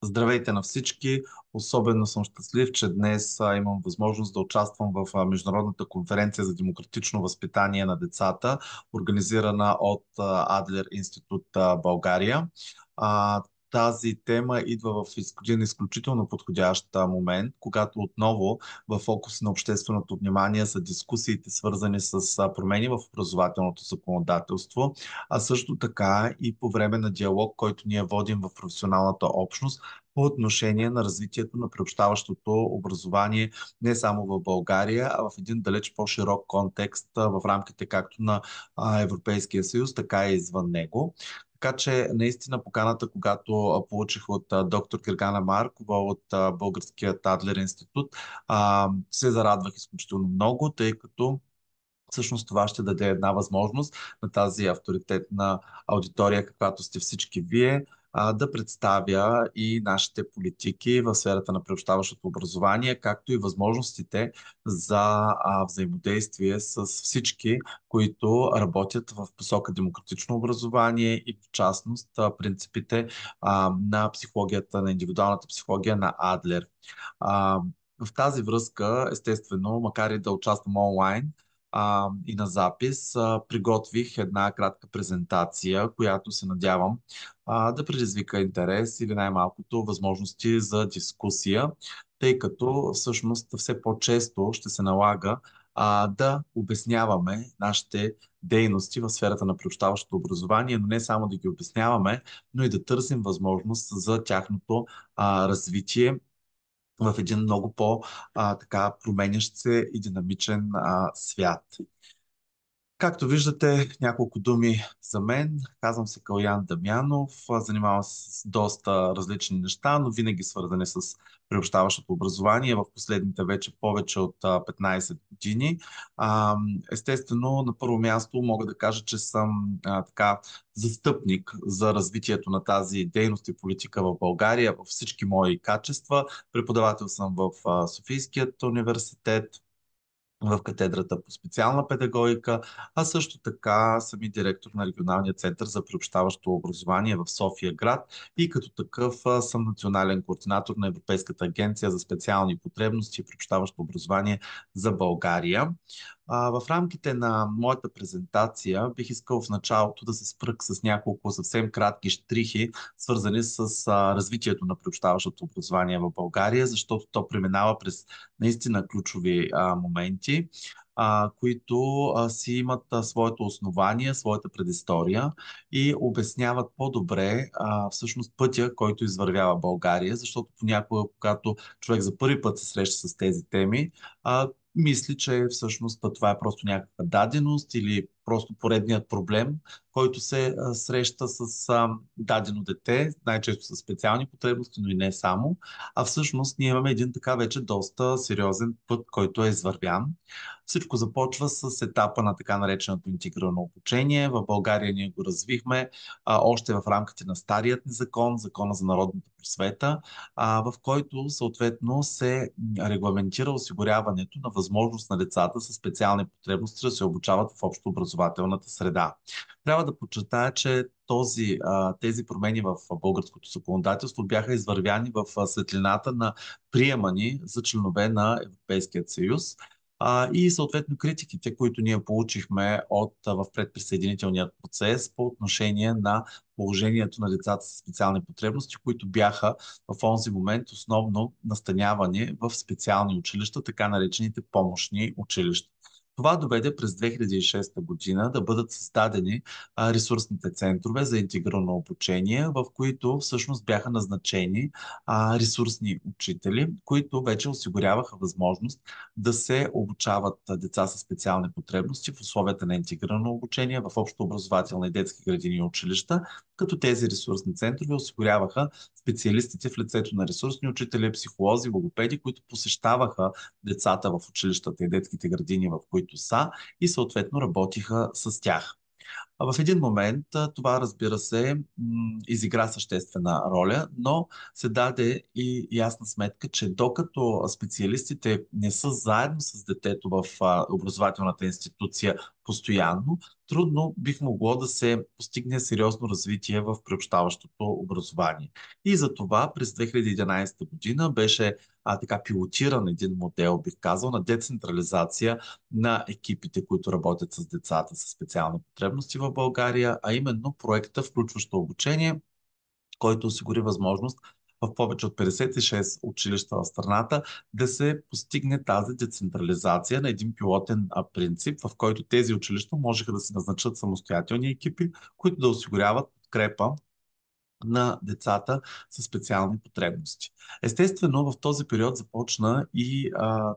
Здравейте на всички! Особено съм щастлив, че днес имам възможност да участвам в Международната конференция за демократично възпитание на децата, организирана от Адлер Институт България. А, Тази тема идва в един изключително подходящ момент, когато отново в фокус на общественото внимание са дискусиите, свързани с промени в образователното законодателство, а също така и по време на диалог, който ние водим в професионалната общност по отношение на развитието на приобщаващото образование не само в България, а в един далеч по-широк контекст в рамките както на Европейския съюз, така и извън него. Така че наистина поканата, когато получих от доктор Гергана Маркова от Българския Адлер институт, се зарадвах изключително много, тъй като всъщност това ще даде една възможност на тази авторитетна аудитория, каквато сте всички вие, да представя и нашите политики в сферата на приобщаващото образование, както и възможностите за взаимодействие с всички, които работят в посока демократично образование и в частност принципите на психологията, на индивидуалната психология на Адлер. А, в тази връзка, естествено, макар и да участвам онлайн, и на запис, приготвих една кратка презентация, която се надявам да предизвика интерес или най-малкото възможности за дискусия, тъй като всъщност все по-често ще се налага да обясняваме нашите дейности в сферата на приобщаващото образование, но не само да ги обясняваме, но и да търсим възможност за тяхното развитие в един много така променящ се и динамичен свят. Както виждате, няколко думи за мен. Казвам се Калян Дамянов, занимавам се с доста различни неща, но винаги свързани с приобщаващото образование в последните вече повече от 15 години. Естествено, на първо място мога да кажа, че съм така застъпник за развитието на тази дейност и политика в България във всички мои качества. Преподавател съм в Софийският университет, в катедрата по специална педагогика, а също така съм и директор на Регионалния център за приобщаващо образование в София град и като такъв съм национален координатор на Европейската агенция за специални потребности и приобщаващо образование за България. В рамките на моята презентация бих искал в началото да се спрък с няколко съвсем кратки щрихи, свързани с развитието на приобщаващото образование в България, защото то преминава през наистина ключови моменти, които си имат своето основание, своята предистория и обясняват по-добре всъщност пътя, който извървява България, защото понякога, когато човек за първи път се среща с тези теми, мисли, че всъщност това е просто някаква даденост или просто поредният проблем, който се среща с дадено дете, най-често с специални потребности, но и не само. А всъщност ние имаме един така вече доста сериозен път, който е извървян. Всичко започва с етапа на така нареченото интегрирано обучение. В България ние го развихме още в рамките на старият ни закон, закона за народната просвета, в който съответно се регламентира осигуряването на възможност на децата с специални потребности да се обучават в общообразователната среда. Трябва да подчертая, че тези промени в българското законодателство бяха извървяни в светлината на приема ни за членове на Европейския съюз. И съответно критиките, които ние получихме в предприсъединителният процес по отношение на положението на децата с специални потребности, които бяха в онзи момент основно настанявани в специални училища, така наречените помощни училища. Това доведе през 2006 година да бъдат създадени ресурсните центрове за интегрирано обучение, в които всъщност бяха назначени ресурсни учители, които вече осигуряваха възможност да се обучават деца с специални потребности в условията на интегрирано обучение в общообразователни детски градини и училища, като тези ресурсни центрове осигуряваха специалистите в лицето на ресурсни учители, психолози, логопеди, които посещаваха децата в училищата и детските градини, в които са и съответно работиха с тях. В един момент това, разбира се, изигра съществена роля, но се даде и ясна сметка, че докато специалистите не са заедно с детето в образователната институция постоянно, трудно бих могло да се постигне сериозно развитие в приобщаващото образование. И за това през 2011 година беше така пилотиран един модел, бих казал, на децентрализация на екипите, които работят с децата с специални потребности в България, а именно проекта Включващо обучение, който осигури възможност в повече от 56 училища в страната да се постигне тази децентрализация на един пилотен принцип, в който тези училища можеха да се назначат самостоятелни екипи, които да осигуряват подкрепа на децата с специални потребности. Естествено, в този период започна и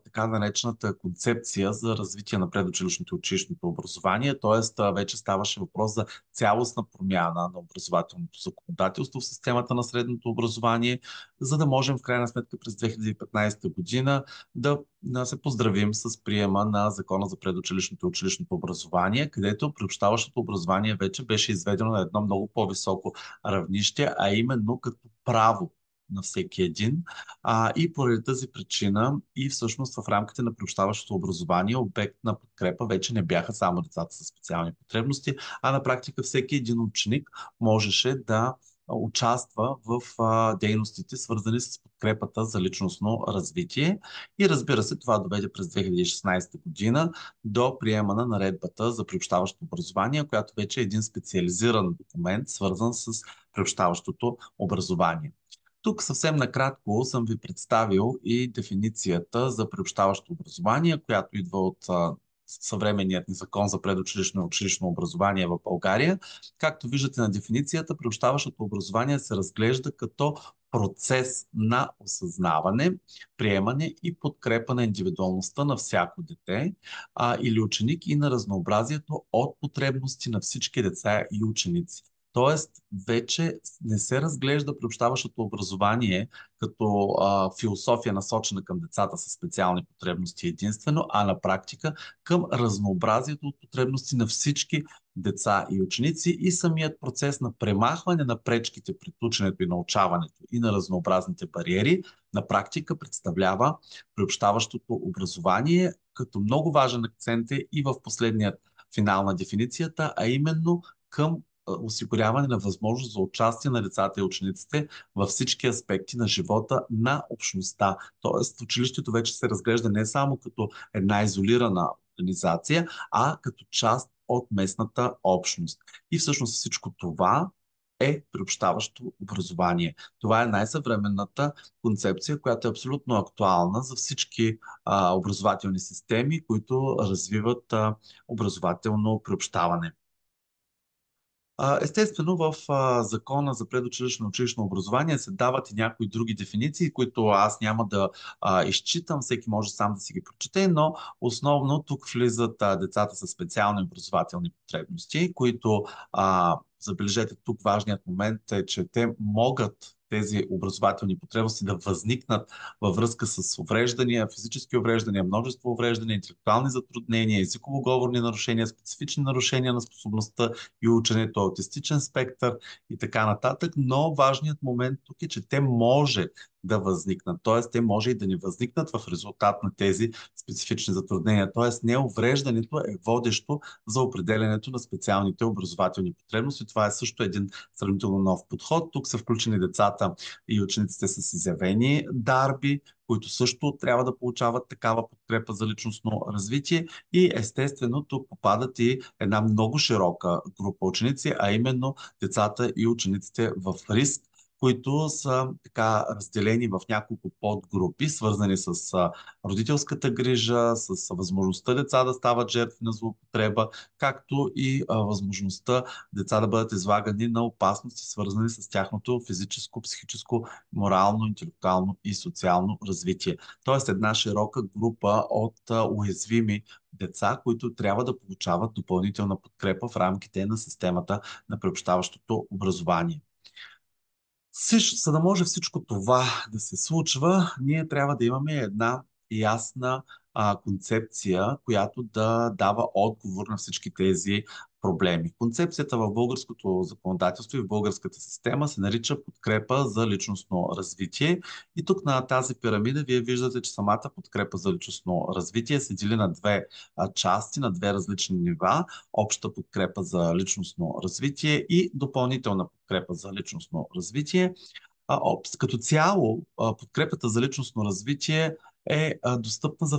така наречената концепция за развитие на предучилищното и училищното образование, т.е. вече ставаше въпрос за цялостна промяна на образователното законодателство в системата на средното образование, за да можем в крайна сметка през 2015 година да се поздравим с приема на Закона за предучилищното и училищното образование, където приобщаващото образование вече беше изведено на едно много по-високо равнище, а именно като право на всеки един. И поради тази причина и всъщност в рамките на приобщаващото образование обект на подкрепа вече не бяха само децата с специални потребности, а на практика всеки един ученик можеше да участва в дейностите, свързани с подкрепата за личностно развитие. И разбира се, това доведе през 2016 година до приема на наредбата за приобщаващо образование, която вече е един специализиран документ, свързан с приобщаващото образование. Тук съвсем накратко съм ви представил и дефиницията за приобщаващо образование, която идва от съвременният ни закон за предучилищно и училищно образование в България. Както виждате на дефиницията, приобщаващото образование се разглежда като процес на осъзнаване, приемане и подкрепа на индивидуалността на всяко дете или ученик и на разнообразието от потребности на всички деца и ученици. Тоест, вече не се разглежда приобщаващото образование като философия насочена към децата с специални потребности единствено, а на практика към разнообразието от потребности на всички деца и ученици и самият процес на премахване на пречките пред ученето и научаването и на разнообразните бариери на практика представлява приобщаващото образование като много важен акцент е и в последният финал на дефиницията, а именно към осигуряване на възможност за участие на децата и учениците във всички аспекти на живота на общността. Тоест, училището вече се разглежда не само като една изолирана организация, а като част от местната общност. И всъщност всичко това е приобщаващо образование. Това е най-съвременната концепция, която е абсолютно актуална за всички образователни системи, които развиват образователно приобщаване. Естествено, в Закона за предучилищно и училищно образование се дават и някои други дефиниции, които аз няма да изчитам, всеки може сам да си ги прочете, но основно тук влизат децата с специални образователни потребности, които, забележете, тук важният момент е, че те могат тези образователни потребности да възникнат във връзка с увреждания, физически увреждания, множество увреждания, интелектуални затруднения, езиково-говорни нарушения, специфични нарушения на способността и ученето, аутистичен спектър и така нататък, но важният момент тук е, че те може да възникнат, т.е. те може и да не възникнат в резултат на тези специфични затруднения, т.е. не увреждането е водещо за определенето на специалните образователни потребности. Това е също един сравнително нов подход. Тук са включени децата и учениците с изявени дарби, които също трябва да получават такава подкрепа за личностно развитие. И естествено тук попадат и една много широка група ученици, а именно децата и учениците в риск, които са така разделени в няколко подгрупи, свързани с родителската грижа, с възможността деца да стават жертви на злоупотреба, както и възможността деца да бъдат излагани на опасности, свързани с тяхното физическо, психическо, морално, интелектуално и социално развитие. Тоест една широка група от уязвими деца, които трябва да получават допълнителна подкрепа в рамките на системата на приобщаващото образование. За да може всичко това да се случва, ние трябва да имаме една ясна концепция, която да дава отговор на всички тези проблеми. Концепцията в българското законодателство и в българската система се нарича подкрепа за личностно развитие. И тук на тази пирамида вие виждате, че самата подкрепа за личностно развитие се дели на две части, на две различни нива. Обща подкрепа за личностно развитие и допълнителна подкрепа за личностно развитие. Като цяло, подкрепата за личностно развитие е достъпна за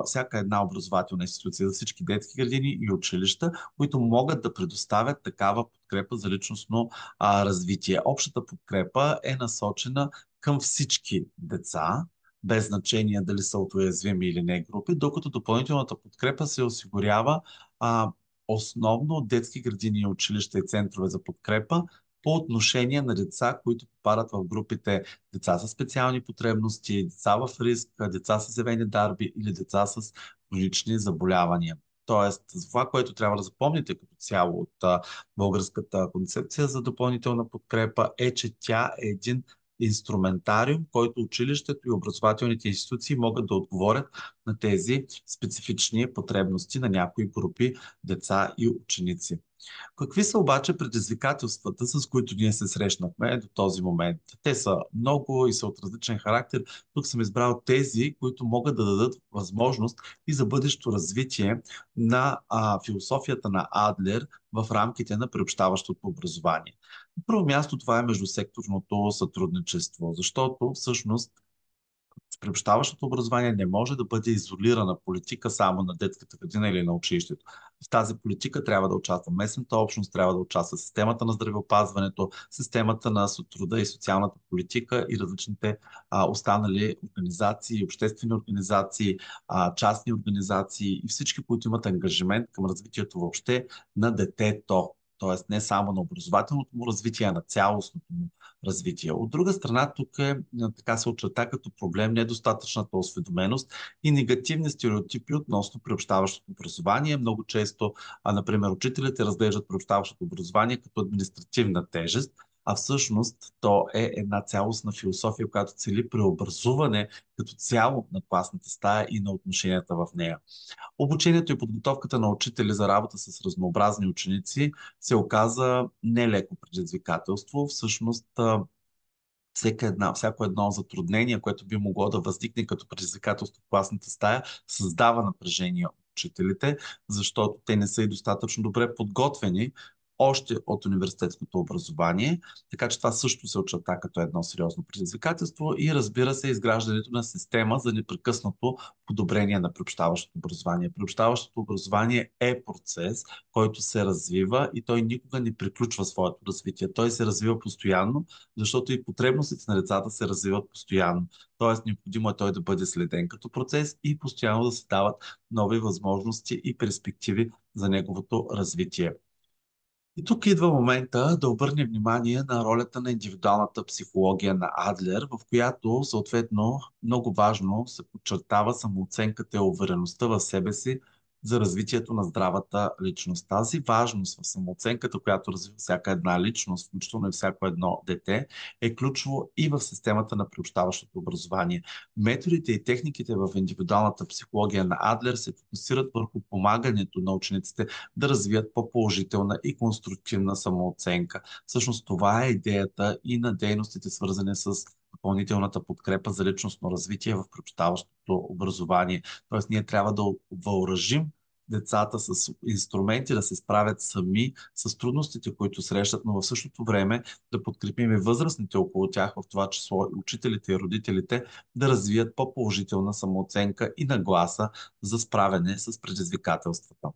всяка една образователна институция, за всички детски градини и училища, които могат да предоставят такава подкрепа за личностно развитие. Общата подкрепа е насочена към всички деца, без значение дали са от уязвими или не групи, докато допълнителната подкрепа се осигурява основно от детски градини, училища и центрове за подкрепа по отношение на деца, които попадат в групите деца с специални потребности, деца в риск, деца с изявени дарби или деца с хронични заболявания. Тоест, това, което трябва да запомните като цяло от българската концепция за допълнителна подкрепа е, че тя е един инструментариум, който училището и образователните институции могат да отговорят на тези специфични потребности на някои групи деца и ученици. Какви са обаче предизвикателствата, с които ние се срещнахме до този момент? Те са много и са от различен характер. Тук съм избрал тези, които могат да дадат възможност и за бъдещо развитие на философията на Адлер в рамките на приобщаващото образование. На първо място това е междусекторното сътрудничество, защото всъщност приобщаващото образование не може да бъде изолирана политика само на детската градина или на училището. В тази политика трябва да участва местната общност, трябва да участва системата на здравеопазването, системата на труда и социалната политика и различните останали организации, обществени организации, частни организации и всички, които имат ангажимент към развитието въобще на детето. Тоест не само на образователното му развитие, а на цялостното му развитие. От друга страна, тук така се очерта като проблем недостатъчната осведоменост и негативни стереотипи относно приобщаващото образование. Много често, например, учителите разглеждат приобщаващото образование като административна тежест, а всъщност то е една цялостна философия, която цели преобразуване като цяло на класната стая и на отношенията в нея. Обучението и подготовката на учители за работа с разнообразни ученици се оказа нелеко предизвикателство. Всъщност, всяко едно затруднение, което би могло да възникне като предизвикателство в класната стая, създава напрежение от учителите, защото те не са и достатъчно добре подготвени още от университетското образование, така че това също се очерта като едно сериозно предизвикателство и разбира се изграждането на система за непрекъснато подобрение на приобщаващото образование. Приобщаващото образование е процес, който се развива и той никога не приключва своето развитие. Той се развива постоянно, защото и потребностите на децата се развиват постоянно. Тоест, необходимо е той да бъде следен като процес и постоянно да се дават нови възможности и перспективи за неговото развитие. И тук идва момента да обърнем внимание на ролята на индивидуалната психология на Адлер, в която съответно много важно се подчертава самооценката и увереността в себе си за развитието на здравата личност. Тази важност в самооценката, която развива всяка една личност, включително и всяко едно дете, е ключово и в системата на приобщаващото образование. Методите и техниките в индивидуалната психология на Адлер се фокусират върху помагането на учениците да развият по-положителна и конструктивна самооценка. Всъщност това е идеята и на дейностите, свързани с допълнителната подкрепа за личностно развитие в приобщаващото образование. Тоест ние трябва да въоръжим децата с инструменти да се справят сами с трудностите, които срещат, но в същото време да подкрепим и възрастните около тях, в това число и учителите и родителите, да развият по-положителна самооценка и нагласа за справяне с предизвикателствата.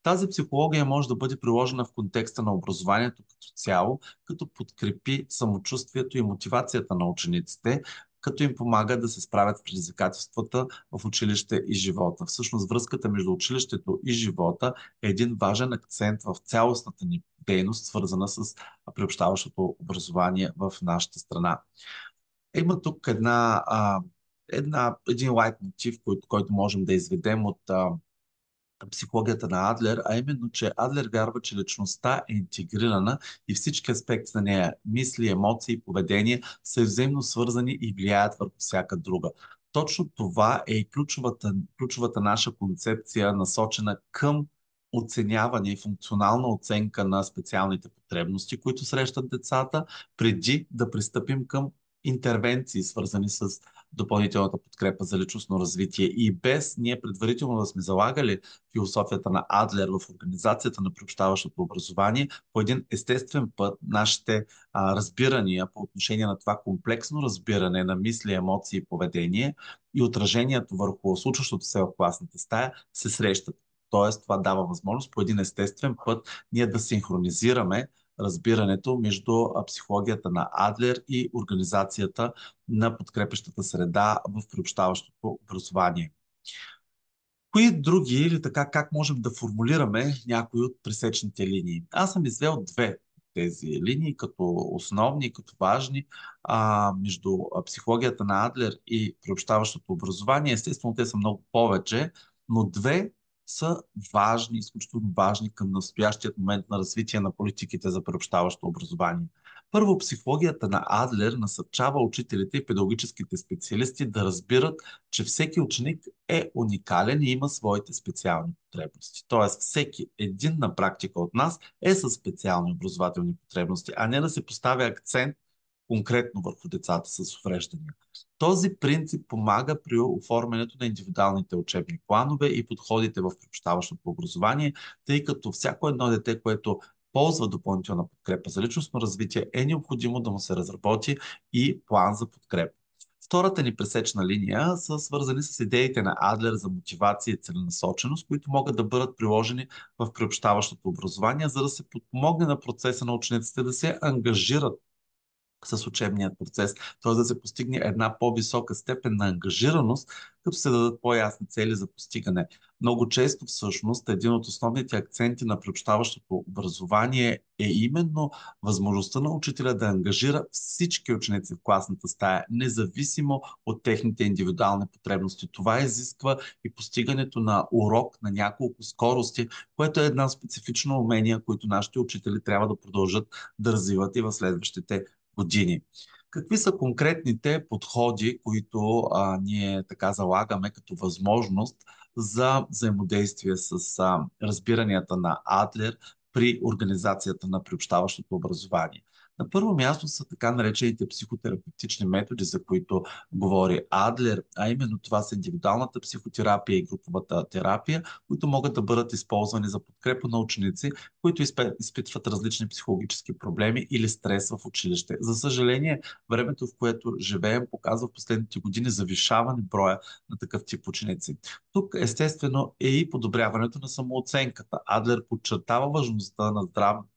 Тази психология може да бъде приложена в контекста на образованието като цяло, като подкрепи самочувствието и мотивацията на учениците, като им помага да се справят с предизвикателствата в училище и живота. Всъщност връзката между училището и живота е един важен акцент в цялостната ни дейност, свързана с приобщаващото образование в нашата страна. Има тук един лайт мотив, който можем да изведем от психологията на Адлер, а именно, че Адлер вярва, че личността е интегрирана и всички аспекти на нея, мисли, емоции, поведение са взаимно свързани и влияят върху всяка друга. Точно това е и ключовата наша концепция, насочена към оценяване и функционална оценка на специалните потребности, които срещат децата, преди да пристъпим към интервенции, свързани с допълнителната подкрепа за личностно развитие. И без ние предварително да сме залагали философията на Адлер в организацията на приобщаващото образование, по един естествен път нашите разбирания по отношение на това комплексно разбиране на мисли, емоции и поведение и отражението върху случващото се в класната стая се срещат. Тоест, това дава възможност по един естествен път ние да синхронизираме разбирането между психологията на Адлер и организацията на подкрепещата среда в приобщаващото образование. Кои други или така как можем да формулираме някои от пресечните линии? Аз съм извел две от тези линии като основни, като важни между психологията на Адлер и приобщаващото образование. Естествено, те са много повече, но две са важни, изключително важни към настоящият момент на развитие на политиките за приобщаващо образование. Първо, психологията на Адлер насърчава учителите и педагогическите специалисти да разбират, че всеки ученик е уникален и има своите специални потребности. Тоест, всеки един на практика от нас е със специални образователни потребности, а не да се поставя акцент конкретно върху децата с увреждания. Този принцип помага при оформянето на индивидуалните учебни планове и подходите в приобщаващото образование, тъй като всяко едно дете, което ползва допълнителна подкрепа за личностно развитие, е необходимо да му се разработи и план за подкрепа. Втората ни пресечна линия са свързани с идеите на Адлер за мотивация и целенасоченост, които могат да бъдат приложени в приобщаващото образование, за да се подпомогне на процеса на учениците да се ангажират с учебния процес, т.е. да се постигне една по-висока степен на ангажираност, като се дадат по-ясни цели за постигане. Много често всъщност един от основните акценти на приобщаващото образование е именно възможността на учителя да ангажира всички ученици в класната стая, независимо от техните индивидуални потребности. Това изисква и постигането на урок на няколко скорости, което е една специфично умение, които нашите учители трябва да продължат да развиват и в следващите години. Какви са конкретните подходи, които ние така залагаме като възможност за взаимодействие с разбиранията на Адлер при организацията на приобщаващото образование? На първо място са така наречените психотерапевтични методи, за които говори Адлер, а именно това са индивидуалната психотерапия и груповата терапия, които могат да бъдат използвани за подкрепа на ученици, които изпитват различни психологически проблеми или стрес в училище. За съжаление, времето, в което живеем, показва в последните години завишаване броя на такъв тип ученици. Тук, естествено, е и подобряването на самооценката. Адлер подчертава важността на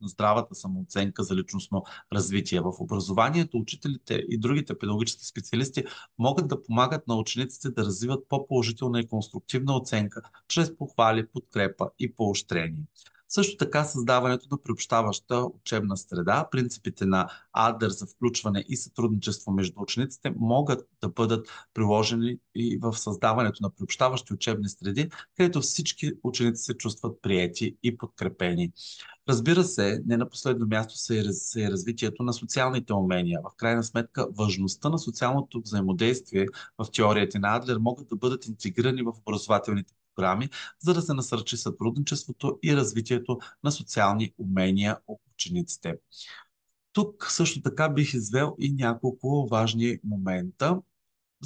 здравата самооценка за личностно развитие. В образованието учителите и другите педагогически специалисти могат да помагат на учениците да развиват по-положителна и конструктивна оценка чрез похвали, подкрепа и поощрение. Също така създаването на приобщаваща учебна среда, принципите на Адлер за включване и сътрудничество между учениците могат да бъдат приложени и в създаването на приобщаващи учебни среди, където всички ученици се чувстват приети и подкрепени. Разбира се, не на последно място се е развитието на социалните умения. В крайна сметка, важността на социалното взаимодействие в теорията на Адлер могат да бъдат интегрирани в образователните програми, за да се насърчи сътрудничеството и развитието на социални умения от учениците. Тук също така бих извел и няколко важни момента,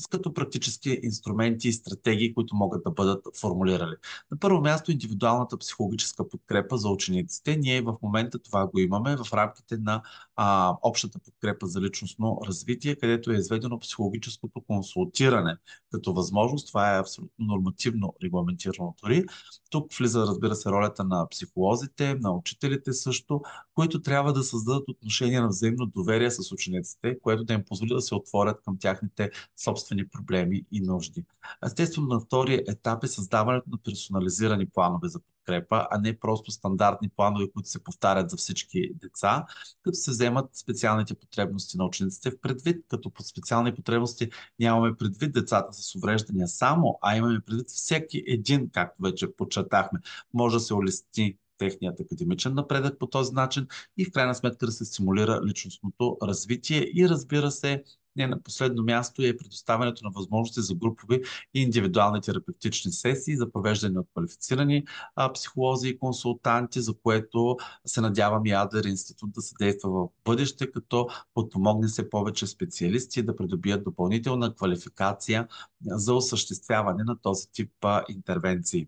като практически инструменти и стратегии, които могат да бъдат формулирали. На първо място индивидуалната психологическа подкрепа за учениците. Ние в момента това го имаме в рамките на общата подкрепа за личностно развитие, където е изведено психологическото консултиране като възможност. Това е абсолютно нормативно регламентирано дори. Тук влиза, разбира се, ролята на психолозите, на учителите също, които трябва да създадат отношения на взаимно доверие с учениците, което да им позволи да се отворят към тяхните собствени проблеми и нужди. Естествено, на втория етап е създаването на персонализирани планове за подкрепа, а не просто стандартни планове, които се повтарят за всички деца, като се вземат специалните потребности на учениците в предвид, като под специални потребности нямаме предвид децата с увреждания само, а имаме предвид всеки един, както вече подчертахме, може да се улесни техният академичен напредък по този начин и в крайна сметка да се стимулира личностното развитие и разбира се, Не на последно място е предоставянето на възможности за групови и индивидуални терапевтични сесии за провеждане от квалифицирани психолози и консултанти, за което се надявам и Адлер институт да съдейства в бъдеще, като подпомогне се повече специалисти да придобият допълнителна квалификация за осъществяване на този тип интервенции.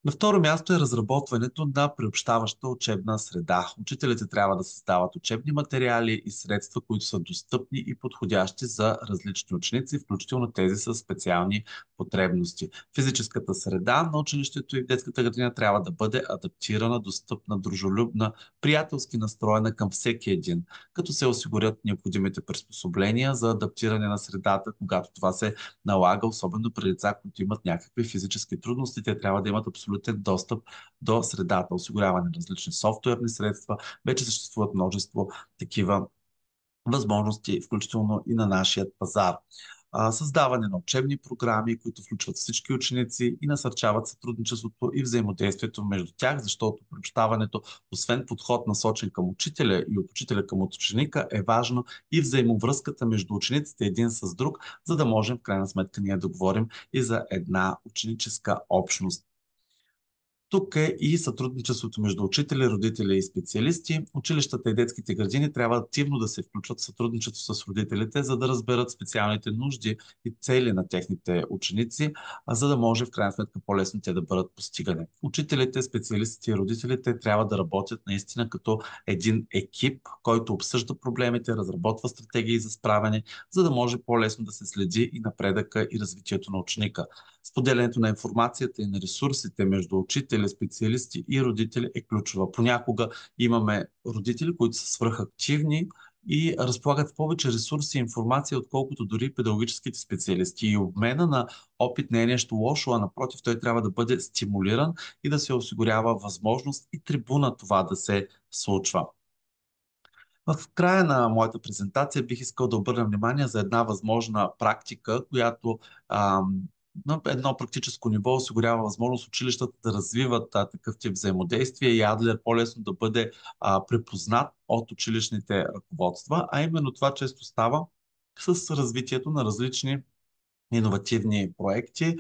На второ място е разработването на приобщаваща учебна среда. Учителите трябва да създават учебни материали и средства, които са достъпни и подходящи за различни ученици, включително тези с специални потребности. Физическата среда на училището и в детската градина трябва да бъде адаптирана, достъпна, дружелюбна, приятелски настроена към всеки един, като се осигурят необходимите приспособления за адаптиране на средата, когато това се налага, особено при деца, които имат някакви физически трудности. Те трябва да имат абсолютен достъп до средата, осигуряване на различни софтуерни средства. Вече съществуват множество такива възможности, включително и на нашия пазар. Създаване на учебни програми, които включват всички ученици и насърчават сътрудничеството и взаимодействието между тях, защото приобщаването, освен подход насочен към учителя и от учителя към ученика, е важно и взаимовръзката между учениците един с друг, за да можем в крайна сметка ние да говорим и за една ученическа общност. Тук е и сътрудничеството между учители, родители и специалисти. Училищата и детските градини трябва активно да се включват в сътрудничество с родителите, за да разберат специалните нужди и цели на техните ученици, за да може в крайна сметка по-лесно те да бъдат постигани. Учителите, специалистите и родителите трябва да работят наистина като един екип, който обсъжда проблемите, разработва стратегии за справяне, за да може по-лесно да се следи и напредъка и развитието на ученика. Споделянето на информацията и на ресурсите между учители, специалисти и родители е ключова. Понякога имаме родители, които са свръхактивни и разполагат с повече ресурси и информация, отколкото дори педагогическите специалисти. И обмена на опит не е нещо лошо, а напротив, той трябва да бъде стимулиран и да се осигурява възможност и трибуна това да се случва. В края на моята презентация бих искал да обърна внимание за една възможна практика, която на едно практическо ниво осигурява възможност училищата да развиват такъв тип взаимодействие и Адлер по-лесно да бъде препознат от училищните ръководства, а именно това често става с развитието на различни иновативни проекти.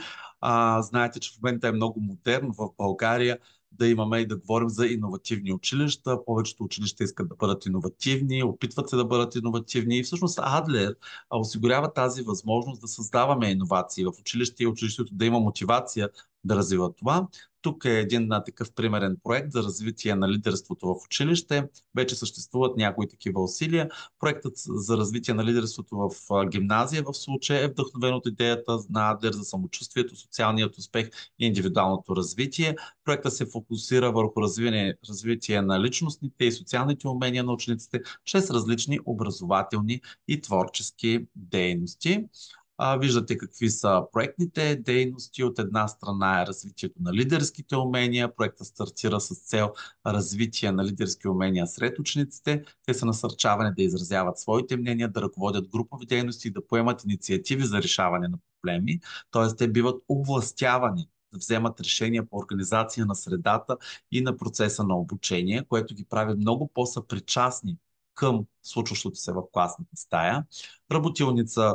Знаете, че в момента е много модерно в България да имаме и да говорим за иновативни училища. Повечето училища искат да бъдат иновативни, опитват се да бъдат иновативни и всъщност Адлер осигурява тази възможност да създаваме иновации в училище и училището да има мотивация да развива това. Тук е един такъв примерен проект за развитие на лидерството в училище. Вече съществуват някои такива усилия. Проектът за развитие на лидерството в гимназия в случая е вдъхновен от идеята на Адлер за самочувствието, социалният успех и индивидуалното развитие. Проектът се фокусира върху развитие на личностните и социалните умения на учениците чрез различни образователни и творчески дейности. Виждате какви са проектните дейности. От една страна е развитието на лидерските умения. Проектът стартира с цел развитие на лидерски умения сред учениците. Те са насърчавани да изразяват своите мнения, да ръководят групови дейности и да поемат инициативи за решаване на проблеми. Т.е. те биват овластявани да вземат решения по организация на средата и на процеса на обучение, което ги прави много по-съпричастни към случващото се в класната стая, работилница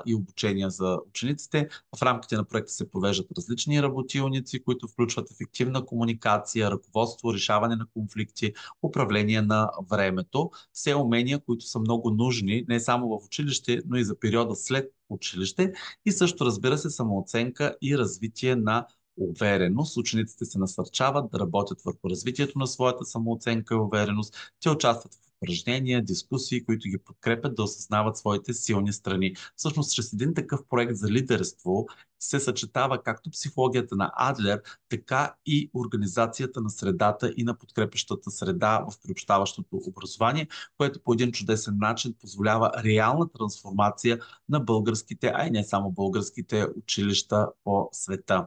и обучение за учениците. В рамките на проекта се провеждат различни работилници, които включват ефективна комуникация, ръководство, решаване на конфликти, управление на времето. Все умения, които са много нужни не само в училище, но и за периода след училище и също, разбира се, самооценка и развитие на увереност. Учениците се насърчават да работят върху развитието на своята самооценка и увереност. Те участват в упражнения, дискусии, които ги подкрепят да осъзнават своите силни страни. Всъщност, чрез един такъв проект за лидерство се съчетава както психологията на Адлер, така и организацията на средата и на подкрепещата среда в приобщаващото образование, което по един чудесен начин позволява реална трансформация на българските, а и не само българските училища по света.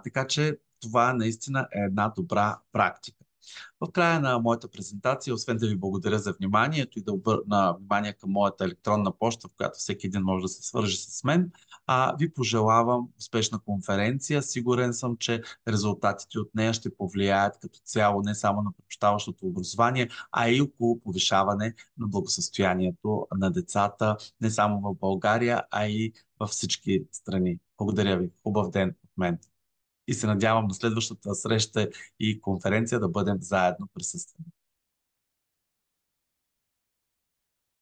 Така че това наистина е една добра практика. В края на моята презентация, освен да ви благодаря за вниманието и да обърна внимание към моята електронна поща, в която всеки един може да се свърже с мен, ви пожелавам успешна конференция. Сигурен съм, че резултатите от нея ще повлияят като цяло не само на приобщаващото образование, а и около повишаване на благосъстоянието на децата, не само в България, а и във всички страни. Благодаря ви. Хубав ден от мен. И се надявам на следващата среща и конференция да бъдем заедно присъствени.